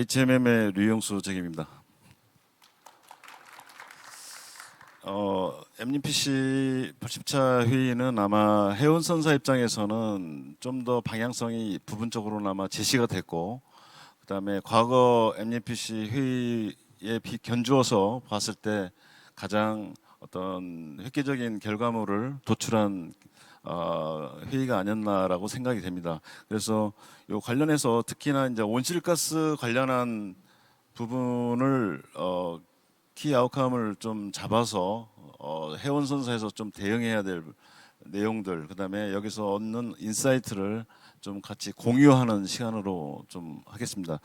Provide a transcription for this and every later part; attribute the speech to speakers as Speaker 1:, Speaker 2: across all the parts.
Speaker 1: HMM의 류영수 책임입니다. MPC 80차 회의는 아마 해운선사 입장에서는 좀 더 방향성이 부분적으로나마 제시가 됐고, 그다음에 과거 MPC 회의에 견주어서 봤을 때 가장 어떤 획기적인 결과물을 도출한 회의가 아니었나라고 생각이 됩니다. 그래서 요 관련해서 특히나 이제 온실가스 관련한 부분을 키 아웃컴을 좀 잡아서 해운선사에서 좀 대응해야 될 내용들, 그다음에 여기서 얻는 인사이트를 좀 같이 공유하는 시간으로 좀 하겠습니다.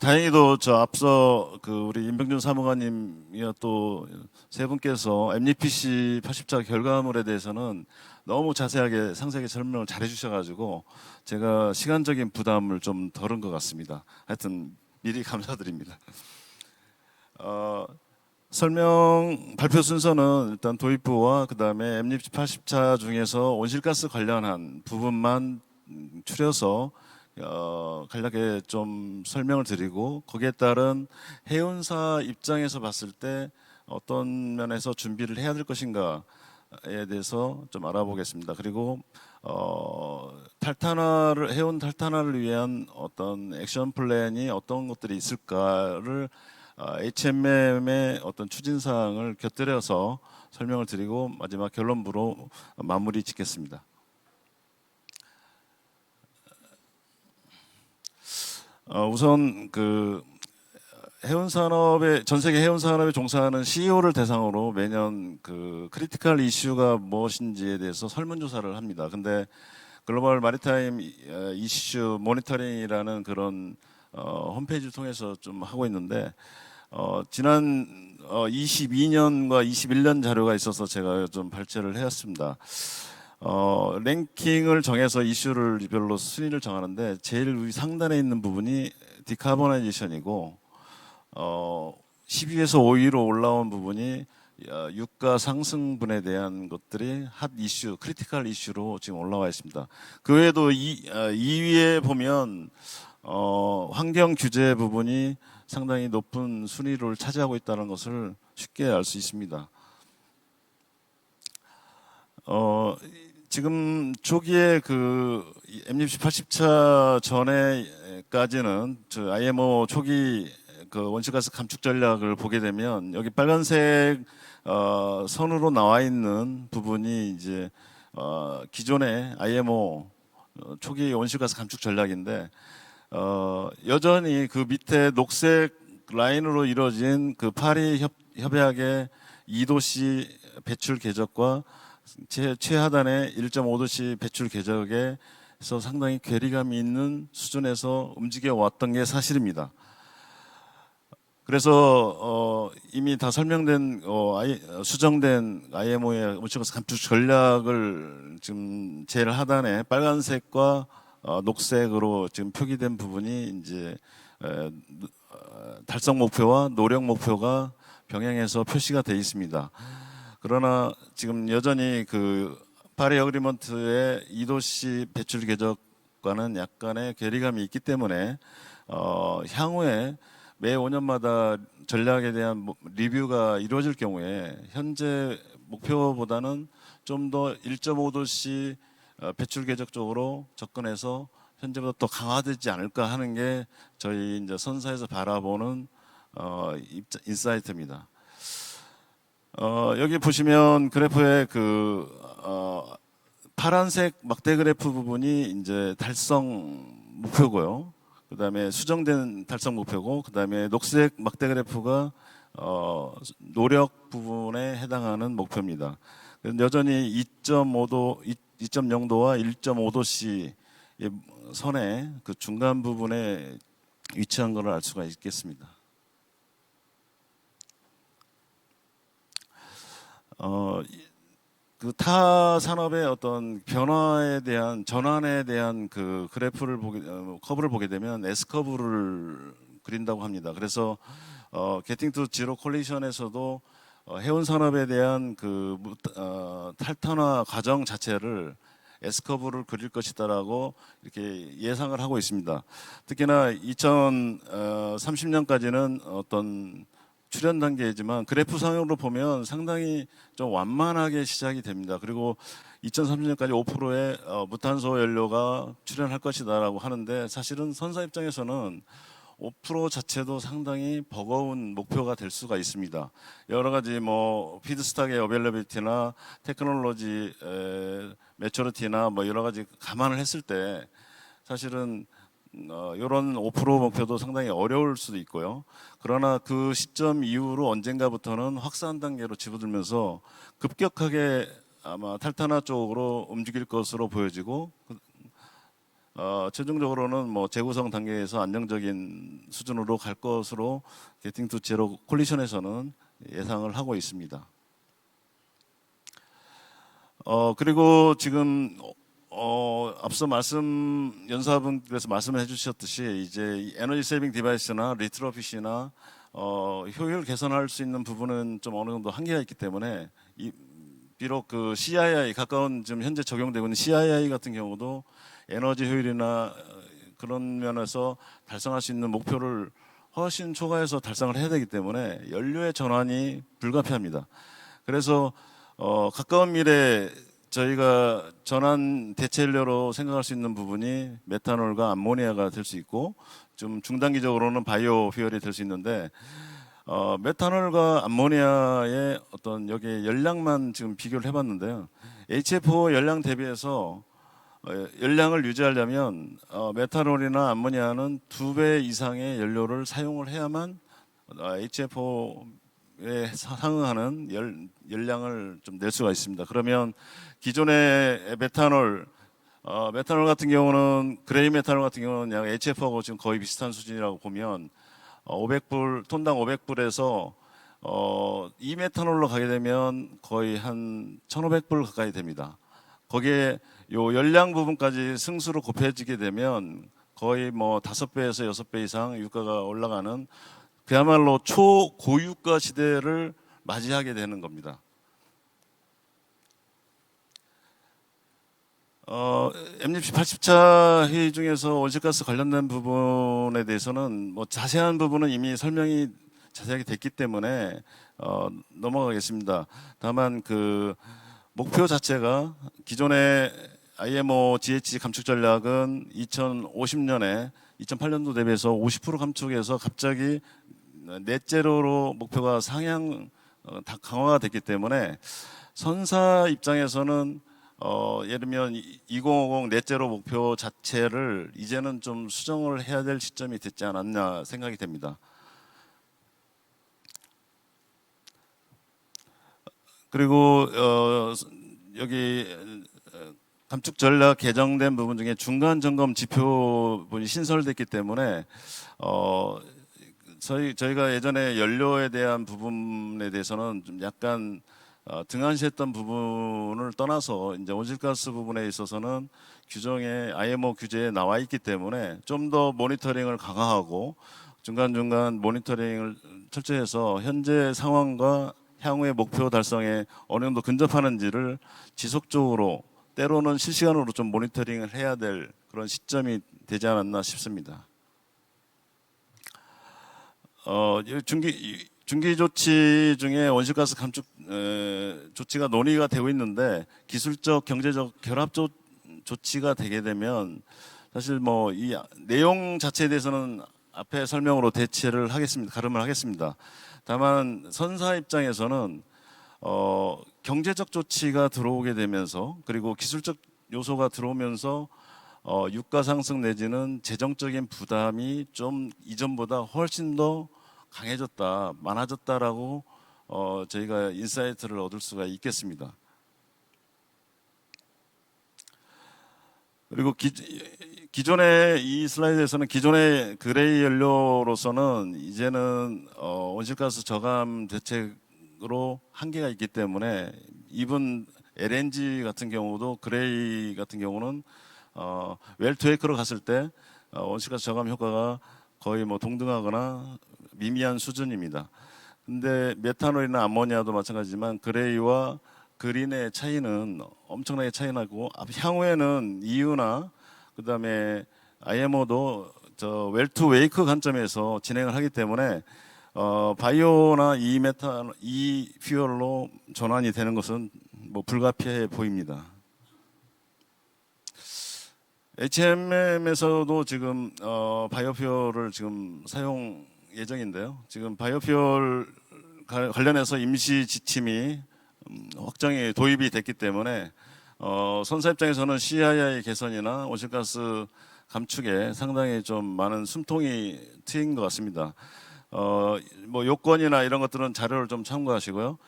Speaker 1: 다행히도 저 앞서 그 우리 임병준 사무관님이야 또 세 분께서 MPC 80차 결과물에 대해서는 너무 자세하게 상세하게 설명을 잘 해주셔가지고 제가 시간적인 부담을 좀 덜은 것 같습니다. 하여튼 미리 감사드립니다. 설명 발표 순서는 일단 도입부와 그다음에 MPC 80차 중에서 온실가스 관련한 부분만 추려서 간략하게 좀 설명을 드리고, 거기에 따른 해운사 입장에서 봤을 때 어떤 면에서 준비를 해야 될 것인가에 대해서 좀 알아보겠습니다. 그리고 해운 탈탄화를 위한 어떤 액션 플랜이 어떤 것들이 있을까를 HMM의 어떤 추진 사항을 곁들여서 설명을 드리고 마지막 결론부로 마무리 짓겠습니다. 우선 그 전 세계 해운 산업에 종사하는 CEO를 대상으로 매년 그 크리티컬 이슈가 무엇인지에 대해서 설문조사를 합니다. 근데 글로벌 마리타임 이슈 모니터링이라는 그런 홈페이지를 통해서 좀 하고 있는데, 지난 22년과 21년 자료가 있어서 제가 좀 발췌를 해왔습니다. 랭킹을 정해서 이슈를 별로 순위를 정하는데 제일 상단에 있는 부분이 디카보나이제이션이고, 10위에서 5위로 올라온 부분이 유가 상승분에 대한 것들이 핫 이슈, 크리티컬 이슈로 지금 올라와 있습니다. 그 외에도 2위에 보면 환경 규제 부분이 상당히 높은 순위를 차지하고 있다는 것을 쉽게 알 수 있습니다. 지금 초기에 그 MPC 80차 전에까지는 저 IMO 초기 그 온실가스 감축 전략을 보게 되면 여기 빨간색 선으로 나와 있는 부분이 이제 기존의 IMO 초기 온실가스 감축 전략인데, 여전히 그 밑에 녹색 라인으로 이루어진 그 파리 협약의 2도씨 배출 궤적과 최하단의 1.5도씨 배출 궤적에서 상당히 괴리감이 있는 수준에서 움직여 왔던 게 사실입니다. 그래서 이미 다 설명된 수정된 IMO의 온실가스 감축 전략을 지금 제일 하단에 빨간색과 녹색으로 지금 표기된 부분이 이제 달성 목표와 노력 목표가 병행해서 표시가 되어 있습니다. 그러나 지금 여전히 그 파리 어그리먼트의 2도씨 배출 궤적과는 약간의 괴리감이 있기 때문에 향후에 매 5년마다 전략에 대한 리뷰가 이루어질 경우에 현재 목표보다는 좀 더 1.5도씨 배출 궤적 쪽으로 접근해서 현재보다 더 강화되지 않을까 하는 게 저희 이제 선사에서 바라보는 인사이트입니다. 여기 보시면 그래프에 그 파란색 막대 그래프 부분이 이제 달성 목표고요. 그 다음에 수정된 달성 목표고, 그 다음에 녹색 막대 그래프가 노력 부분에 해당하는 목표입니다. 여전히 2.0도와 1.5도씨 선의 그 중간 부분에 위치한 것을 알 수가 있겠습니다. 그 타 산업의 어떤 변화에 대한 전환에 대한 그 그래프를 커브를 보게 되면 S 커브를 그린다고 합니다. 그래서 Getting to Zero Coalition에서도 해운 산업에 대한 그 탈탄화 과정 자체를 S커브를 그릴 것이다라고 이렇게 예상을 하고 있습니다. 특히나 2030년까지는 어떤 출현 단계이지만 그래프상으로 보면 상당히 좀 완만하게 시작이 됩니다. 그리고 2030년까지 5%의 무탄소 연료가 출현할 것이다라고 하는데, 사실은 선사 입장에서는 5% 자체도 상당히 버거운 목표가 될 수가 있습니다. 여러 가지 뭐 피드스탁의 어벨러빌티나 테크놀로지 매처리티나 뭐 여러 가지 감안을 했을 때 사실은 이런 5% 목표도 상당히 어려울 수도 있고요. 그러나 그 시점 이후로 언젠가부터는 확산 단계로 집어들면서 급격하게 아마 탈탄화 쪽으로 움직일 것으로 보여지고, 최종적으로는 뭐 재구성 단계에서 안정적인 수준으로 갈 것으로 게팅 투 제로 콜리션에서는 예상을 하고 있습니다. 그리고 지금 앞서 연사분께서 말씀을 해주셨듯이 이제 에너지 세이빙 디바이스나 리트로핏이나 효율 개선할 수 있는 부분은 좀 어느 정도 한계가 있기 때문에 비록 그 CII 가까운 지금 현재 적용되고 있는 CII 같은 경우도 에너지 효율이나 그런 면에서 달성할 수 있는 목표를 훨씬 초과해서 달성을 해야 되기 때문에 연료의 전환이 불가피합니다. 그래서 가까운 미래 저희가 전환 대체 연료로 생각할 수 있는 부분이 메탄올과 암모니아가 될 수 있고, 좀 중단기적으로는 바이오 퓨얼이 될 수 있는데, 메탄올과 암모니아의 어떤 여기에 열량만 지금 비교를 해봤는데요. HFO 열량 대비해서 열량을 유지하려면 메탄올이나 암모니아는 2배 이상의 연료를 사용을 해야만 HFO에 상응하는 열량을 좀 낼 수가 있습니다. 그러면 기존의 메탄올 같은 경우는 그레이 메탄올 같은 경우는 약 HFO하고 지금 거의 비슷한 수준이라고 보면 500불 톤당 500불에서 이 메탄올로 가게 되면 거의 한 1,500불 가까이 됩니다. 거기에 요 열량 부분까지 승수로 곱해지게 되면 거의 뭐 5배에서 6배 이상 유가가 올라가는 그야말로 초고유가 시대를 맞이하게 되는 겁니다. MGP 80차 회의 중에서 온실가스 관련된 부분에 대해서는 뭐 자세한 부분은 이미 설명이 자세하게 됐기 때문에 넘어가겠습니다. 다만 그 목표 자체가 기존의 IMO GHG 감축 전략은 2050년에 2008년도 대비해서 50% 감축해서 갑자기 넷제로로 목표가 다 강화가 됐기 때문에 선사 입장에서는 예를 들면 2050 넷제로 목표 자체를 이제는 좀 수정을 해야 될 시점이 됐지 않았나 생각이 됩니다. 그리고 여기 감축 전략 개정된 부분 중에 중간 점검 지표분이 신설됐기 때문에 저희가 예전에 연료에 대한 부분에 대해서는 좀 약간 등한시했던 부분을 떠나서 이제 온실가스 부분에 있어서는 규정에 IMO 규제에 나와 있기 때문에 좀 더 모니터링을 강화하고 중간중간 모니터링을 철저히 해서 현재 상황과 향후의 목표 달성에 어느 정도 근접하는지를 지속적으로 때로는 실시간으로 좀 모니터링을 해야 될 그런 시점이 되지 않았나 싶습니다. 중기 조치 중에 온실가스 감축 조치가 논의가 되고 있는데, 기술적, 경제적 결합 조치가 되게 되면 사실 뭐 이 내용 자체에 대해서는 앞에 설명으로 가름을 하겠습니다. 다만 선사 입장에서는 경제적 조치가 들어오게 되면서, 그리고 기술적 요소가 들어오면서 유가 상승 내지는 재정적인 부담이 좀 이전보다 훨씬 더 강해졌다, 많아졌다라고 저희가 인사이트를 얻을 수가 있겠습니다. 그리고 기존의 이 슬라이드에서는 기존의 그레이 연료로서는 이제는 온실가스 저감 대책으로 한계가 있기 때문에, 이번 LNG 같은 경우도 그레이 같은 경우는 웰투웨이크로 갔을 때 온실가스 저감 효과가 거의 뭐 동등하거나 미미한 수준입니다. 근데 메탄올이나 암모니아도 마찬가지지만 그레이와 그린의 차이는 엄청나게 차이 나고 향후에는 EU나 그다음에 IMO도 저 웰투 웨이크 관점에서 진행을 하기 때문에 바이오나 이 퓨얼로 전환이 되는 것은 뭐 불가피해 보입니다. HMM에서도 지금 바이오퓨얼을 지금 사용 예정인데요. 지금 바이오퓨얼 관련해서 임시 지침이 확정이 도입이 됐기 때문에 선사 입장에서는 CII 개선이나 온실가스 감축에 상당히 좀 많은 숨통이 트인 것 같습니다. 뭐 요건이나 이런 것들은 자료를 좀 참고하시고요.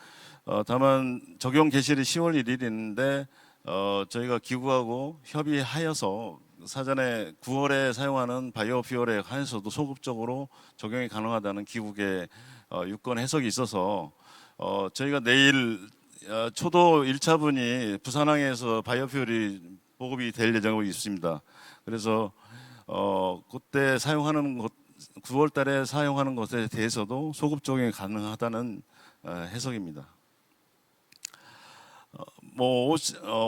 Speaker 1: 다만 적용 개시일이 10월 1일인데 저희가 기구하고 협의하여서 사전에 9월에 사용하는 바이오퓨얼에 한해서도 소급적으로 적용이 가능하다는 기국의 유권 해석이 있어서 저희가 내일 초도 1차분이 부산항에서 바이오퓨얼이 보급이 될 예정으로 있습니다. 그래서 그때 사용하는 것 9월 달에 사용하는 것에 대해서도 소급 적용이 가능하다는 해석입니다. 뭐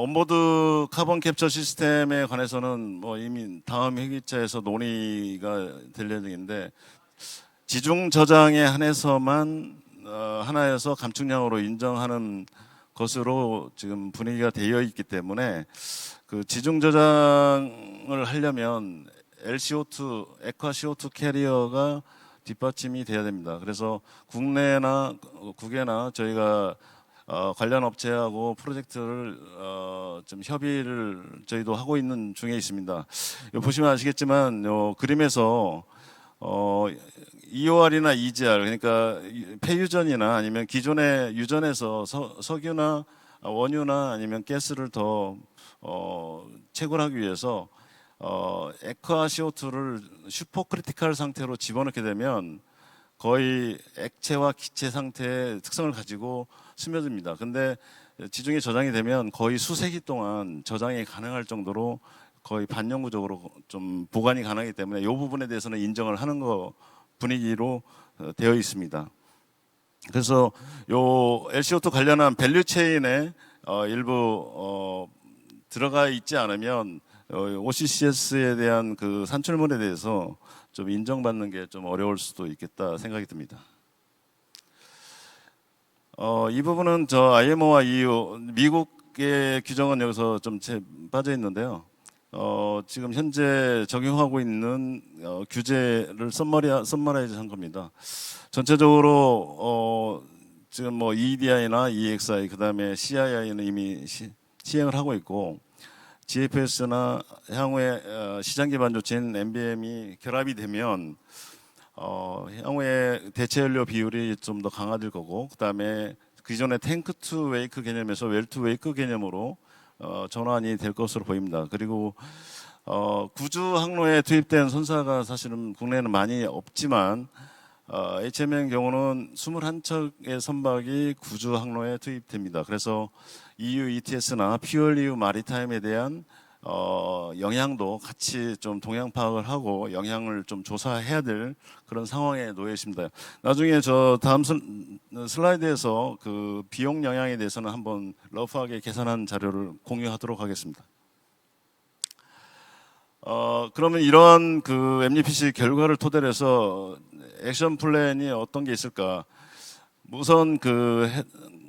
Speaker 1: 온보드 카본 캡처 시스템에 관해서는 뭐 이미 다음 회기차에서 논의가 될 예정인데 지중 저장에 한해서만 하나에서 감축량으로 인정하는 것으로 지금 분위기가 되어 있기 때문에 그 지중 저장을 하려면 LCO2, 액화 CO2 캐리어가 뒷받침이 돼야 됩니다. 그래서 국내나 국외나 저희가 관련 업체하고 프로젝트를 좀 협의를 저희도 하고 있는 중에 있습니다. 보시면 아시겠지만 그림에서 EOR이나 EGR 그러니까 폐유전이나 아니면 기존의 유전에서 석유나 원유나 아니면 가스를 더 채굴하기 위해서 액화 CO2를 슈퍼 크리티컬 상태로 집어넣게 되면 거의 액체와 기체 상태의 특성을 가지고 스며듭니다. 근데 지중해 저장이 되면 거의 수세기 동안 저장이 가능할 정도로 거의 반영구적으로 좀 보관이 가능하기 때문에 이 부분에 대해서는 인정을 하는 거 분위기로 되어 있습니다. 그래서 요 LCO2 관련한 밸류 체인에 일부 들어가 있지 않으면 OCCS에 대한 그 산출물에 대해서 좀 인정받는 게 좀 어려울 수도 있겠다 생각이 듭니다. 이 부분은 저 IMO와 EU 미국의 규정은 여기서 좀 빠져 있는데요. 지금 현재 적용하고 있는 규제를 썸머라이즈한 겁니다. 전체적으로 지금 뭐 EEDI나 EXI 그다음에 CII는 이미 시행을 하고 있고 GFS나 향후에 시장 기반 조치인 NBM이 결합이 되면 향후에 대체 연료 비율이 좀 더 강화될 거고 그다음에 기존의 탱크 투 웨이크 개념에서 웰 투 웨이크 개념으로 전환이 될 것으로 보입니다. 그리고 구주 항로에 투입된 선사가 사실은 국내에는 많이 없지만 HM의 경우는 21척의 선박이 구주 항로에 투입됩니다. 그래서 EU ETS나 퓨얼 EU 마리타임에 대한 영향도 같이 좀 동향 파악을 하고 영향을 좀 조사해야 될 그런 상황에 놓여 있습니다. 나중에 저 다음 슬라이드에서 그 비용 영향에 대해서는 한번 러프하게 계산한 자료를 공유하도록 하겠습니다. 그러면 이러한 그 MUPC 결과를 토대로 해서 액션 플랜이 어떤 게 있을까? 우선 그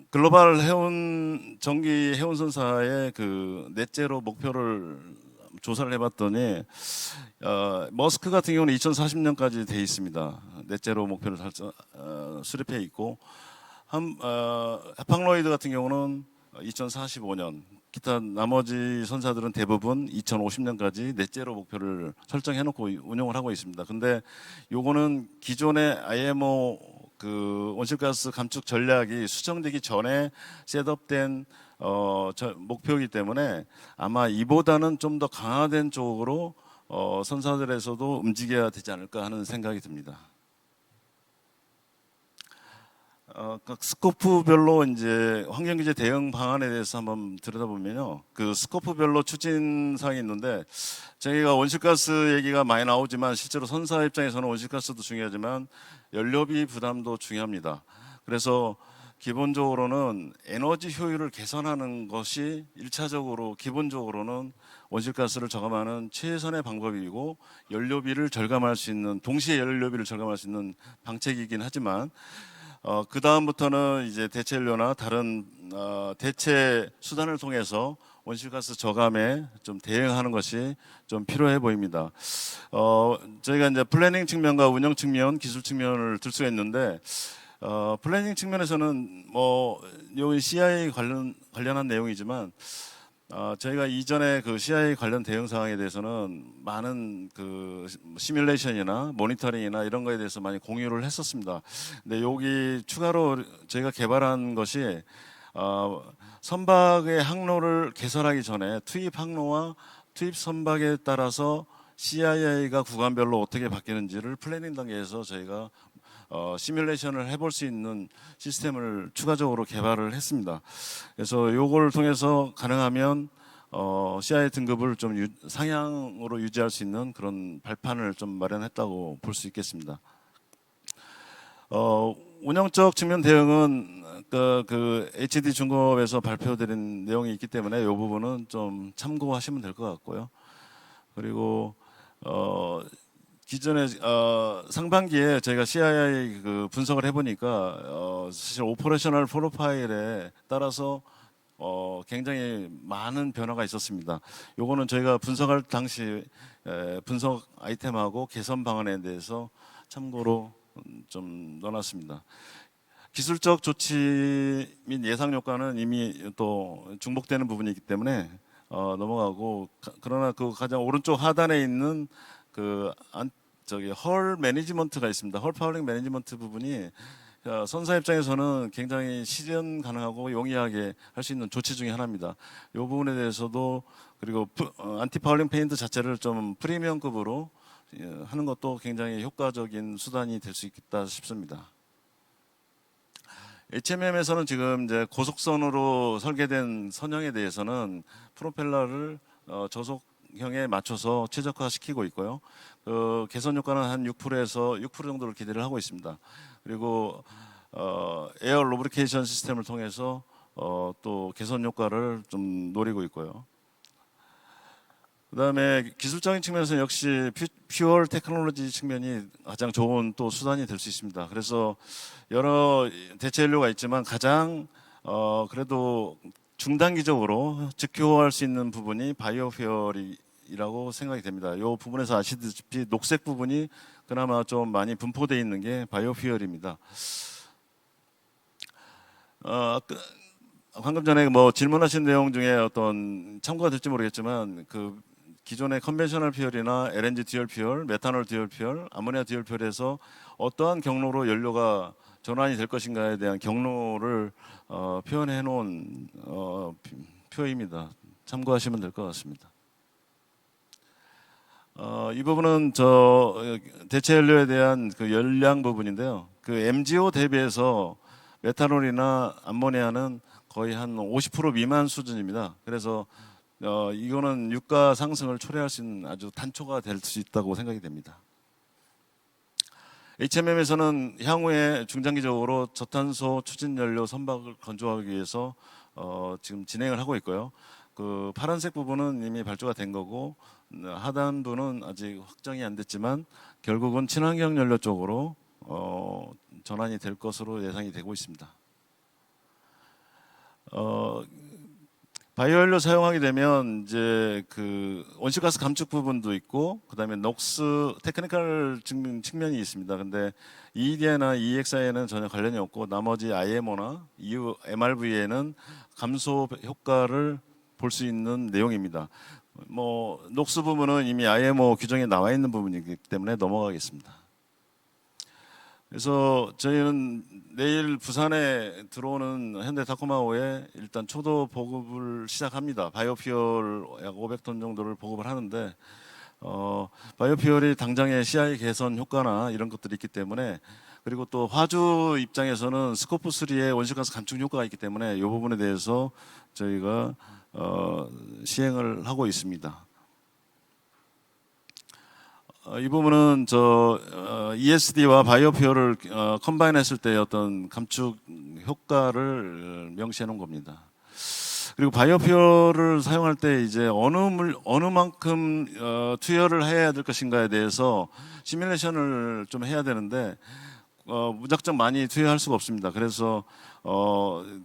Speaker 1: 글로벌 전기 해운선사의 그 넷제로 목표를 조사를 해봤더니 머스크 같은 경우는 2040년까지 돼 있습니다. 넷제로 목표를 수립해 있고 해팡로이드 같은 경우는 2045년, 기타 나머지 선사들은 대부분 2050년까지 넷제로 목표를 설정해놓고 운영을 하고 있습니다. 근데 요거는 기존의 IMO 그 온실가스 감축 전략이 수정되기 전에 셋업된 목표이기 때문에 아마 이보다는 좀 더 강화된 쪽으로 선사들에서도 움직여야 되지 않을까 하는 생각이 듭니다. 각 스코프별로 이제 환경규제 대응 방안에 대해서 한번 들여다보면요. 그 스코프별로 추진사항이 있는데 저희가 온실가스 얘기가 많이 나오지만 실제로 선사 입장에서는 온실가스도 중요하지만 연료비 부담도 중요합니다. 그래서 기본적으로는 에너지 효율을 개선하는 것이 1차적으로 기본적으로는 온실가스를 저감하는 최선의 방법이고 연료비를 절감할 수 있는 동시에 연료비를 절감할 수 있는 방책이긴 하지만 그 다음부터는 이제 대체 연료나 다른 대체 수단을 통해서 온실가스 저감에 좀 대응하는 것이 좀 필요해 보입니다. 저희가 이제 플래닝 측면과 운영 측면, 기술 측면을 들 수가 있는데 플래닝 측면에서는 요 CI 관련한 내용이지만 저희가 이전에 그 CI 관련 대응 사항에 대해서는 많은 그 시뮬레이션이나 모니터링이나 이런 거에 대해서 많이 공유를 했었습니다. 근데 여기 추가로 저희가 개발한 것이 선박의 항로를 개설하기 전에 투입 항로와 투입 선박에 따라서 CII가 구간별로 어떻게 바뀌는지를 플래닝 단계에서 저희가 시뮬레이션을 해볼 수 있는 시스템을 추가적으로 개발을 했습니다. 그래서 요걸 통해서 가능하면 CI 등급을 좀 상향으로 유지할 수 있는 그런 발판을 좀 마련했다고 볼 수 있겠습니다. 운영적 측면 대응은 그 HD 중공업에서 발표드린 내용이 있기 때문에 이 부분은 좀 참고하시면 될 것 같고요. 그리고 기존에 상반기에 저희가 CII 그 분석을 해보니까 사실 오퍼레이셔널 프로파일에 따라서 굉장히 많은 변화가 있었습니다. 요거는 저희가 분석할 당시 분석 아이템하고 개선 방안에 대해서 참고로 좀 넣어놨습니다. 기술적 조치 및 예상 효과는 이미 또 중복되는 부분이 있기 때문에 넘어가고, 그러나 그 가장 오른쪽 하단에 있는 그 헐 매니지먼트가 있습니다. 헐 파울링 매니지먼트 부분이 선사 입장에서는 굉장히 실현 가능하고 용이하게 할 수 있는 조치 중에 하나입니다. 이 부분에 대해서도, 그리고 안티 파울링 페인트 자체를 좀 프리미엄급으로 하는 것도 굉장히 효과적인 수단이 될 수 있겠다 싶습니다. HMM에서는 지금 이제 고속선으로 설계된 선형에 대해서는 프로펠러를 저속형에 맞춰서 최적화시키고 있고요. 그 개선 효과는 한 6%에서 6% 정도를 기대를 하고 있습니다. 그리고 에어 루브리케이션 시스템을 통해서 또 개선 효과를 좀 노리고 있고요. 그다음에 기술적인 측면에서 역시 퓨얼 테크놀로지 측면이 가장 좋은 또 수단이 될 수 있습니다. 그래서 여러 대체 연료가 있지만 가장 그래도 중단기적으로 즉효할 수 있는 부분이 바이오퓨얼이라고 생각이 됩니다. 이 부분에서 아시다시피 녹색 부분이 그나마 좀 많이 분포되어 있는 게 바이오퓨얼입니다. 방금 전에 뭐 질문하신 내용 중에 어떤 참고가 될지 모르겠지만 그 기존의 컨벤셔널 퓨얼이나 LNG 듀얼 퓨얼, 메탄올 듀얼 퓨얼, 아모니아 듀얼 퓨얼에서 어떠한 경로로 연료가 전환이 될 것인가에 대한 경로를 표현해 놓은 표입니다. 참고하시면 될 것 같습니다. 이 부분은 대체 연료에 대한 그 열량 부분인데요. 그 MGO 대비해서 메탄올이나 암모니아는 거의 한 50% 미만 수준입니다. 그래서 이거는 유가 상승을 초래할 수 있는 아주 단초가 될 수 있다고 생각이 됩니다. HMM에서는 향후에 중장기적으로 저탄소 추진연료 선박을 건조하기 위해서 지금 진행을 하고 있고요. 그 파란색 부분은 이미 발주가 된 거고 하단부는 아직 확정이 안 됐지만 결국은 친환경 연료 쪽으로 전환이 될 것으로 예상이 되고 있습니다. 바이오연료 사용하게 되면 이제 그 온실가스 감축 부분도 있고 그다음에 녹스 테크니컬 측면이 있습니다. 근데 EEDI나 EXI에는 전혀 관련이 없고 나머지 IMO나 EU MRV에는 감소 효과를 볼 수 있는 내용입니다. 뭐 녹스 부분은 이미 IMO 규정에 나와 있는 부분이기 때문에 넘어가겠습니다. 그래서 저희는 내일 부산에 들어오는 현대 타코마호에 일단 초도 보급을 시작합니다. 바이오퓨얼 약 500톤 정도를 보급을 하는데 바이오퓨얼이 당장의 CI 개선 효과나 이런 것들이 있기 때문에, 그리고 또 화주 입장에서는 스코프 3의 온실가스 감축 효과가 있기 때문에 이 부분에 대해서 저희가 시행을 하고 있습니다. 이 부분은 ESD와 바이오퓨얼을 컴바인했을 때 어떤 감축 효과를 명시해 놓은 겁니다. 그리고 바이오퓨얼을 사용할 때 이제 어느 만큼 투여를 해야 될 것인가에 대해서 시뮬레이션을 좀 해야 되는데 무작정 많이 투여할 수가 없습니다. 그래서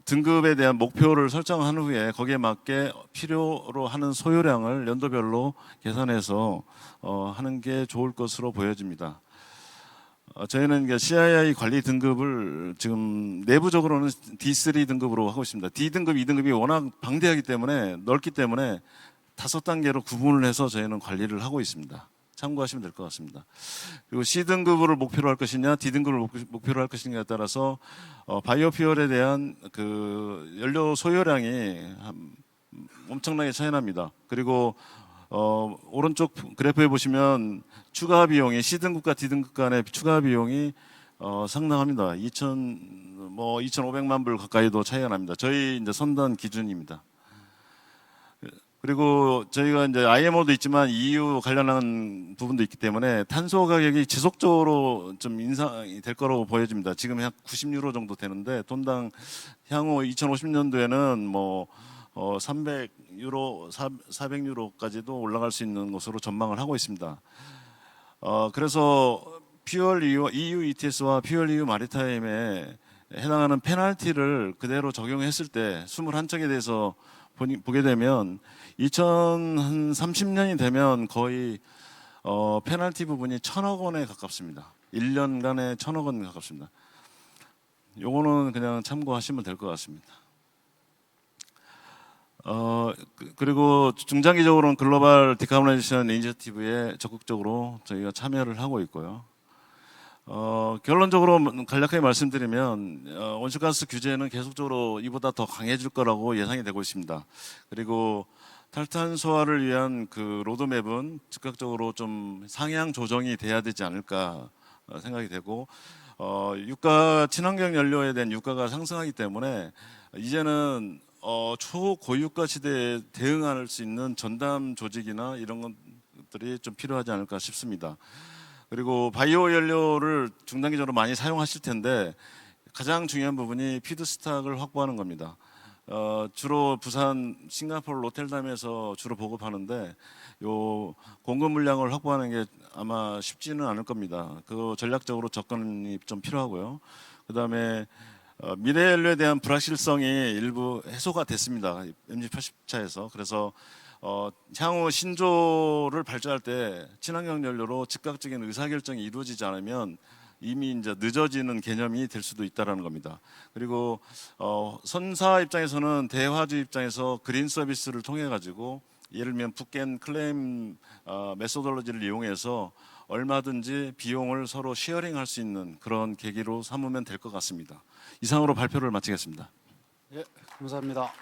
Speaker 1: 등급에 대한 목표를 설정한 후에 거기에 맞게 필요로 하는 소요량을 연도별로 계산해서 하는 게 좋을 것으로 보여집니다. 저희는 CII 관리 등급을 지금 내부적으로는 D3 등급으로 하고 있습니다. D 등급, E 등급이 워낙 방대하기 때문에 넓기 때문에 5단계로 구분을 해서 저희는 관리를 하고 있습니다. 참고하시면 될 것 같습니다. 그리고 C 등급을 목표로 할 것이냐, D 등급을 목표로 할 것이냐에 따라서 바이오퓨얼에 대한 그 연료 소요량이 엄청나게 차이납니다. 그리고 오른쪽 그래프에 보시면 추가 비용이 C 등급과 D 등급 간의 추가 비용이 상당합니다. 2,500만 불 가까이도 차이가 납니다. 저희 이제 선단 기준입니다. 그리고 저희가 이제 IMO도 있지만 EU 관련한 부분도 있기 때문에 탄소 가격이 지속적으로 좀 인상이 될 거라고 보여집니다. 지금 약 90유로 정도 되는데 돈당 향후 2050년도에는 뭐 300유로, 400유로까지도 올라갈 수 있는 것으로 전망을 하고 있습니다. 그래서 퓨얼 EU ETS와 퓨얼 EU 마리타임에 해당하는 페널티를 그대로 적용했을 때 21척에 대해서 보게 되면 2030년이 되면 거의 페널티 부분이 1,000억 원에 가깝습니다. 1년간에 1,000억 원 가깝습니다. 요거는 그냥 참고하시면 될 것 같습니다. 그리고 중장기적으로는 글로벌 디카보나이제이션 이니셔티브에 적극적으로 저희가 참여를 하고 있고요. 결론적으로 간략하게 말씀드리면 온실가스 규제는 계속적으로 이보다 더 강해질 거라고 예상이 되고 있습니다. 그리고 탈탄소화를 위한 그 로드맵은 즉각적으로 좀 상향 조정이 돼야 되지 않을까 생각이 되고 친환경 연료에 대한 유가가 상승하기 때문에 이제는 초고유가 시대에 대응할 수 있는 전담 조직이나 이런 것들이 좀 필요하지 않을까 싶습니다. 그리고 바이오 연료를 중단기적으로 많이 사용하실 텐데 가장 중요한 부분이 피드스탁을 확보하는 겁니다. 주로 부산, 싱가포르, 로텔담에서 주로 보급하는데 요 공급 물량을 확보하는 게 아마 쉽지는 않을 겁니다. 그 전략적으로 접근이 좀 필요하고요. 그다음에 미래 연료에 대한 불확실성이 일부 해소가 됐습니다. MG80차에서. 그래서 향후 신조를 발주할 때 친환경 연료로 즉각적인 의사결정이 이루어지지 않으면 이미 이제 늦어지는 개념이 될 수도 있다라는 겁니다. 그리고 선사 입장에서는 대화주 입장에서 그린 서비스를 통해 가지고 예를 들면 북겐 클레임 메소돌로지를 이용해서 얼마든지 비용을 서로 쉐어링할 수 있는 그런 계기로 삼으면 될 것 같습니다. 이상으로 발표를 마치겠습니다.
Speaker 2: 예, 감사합니다.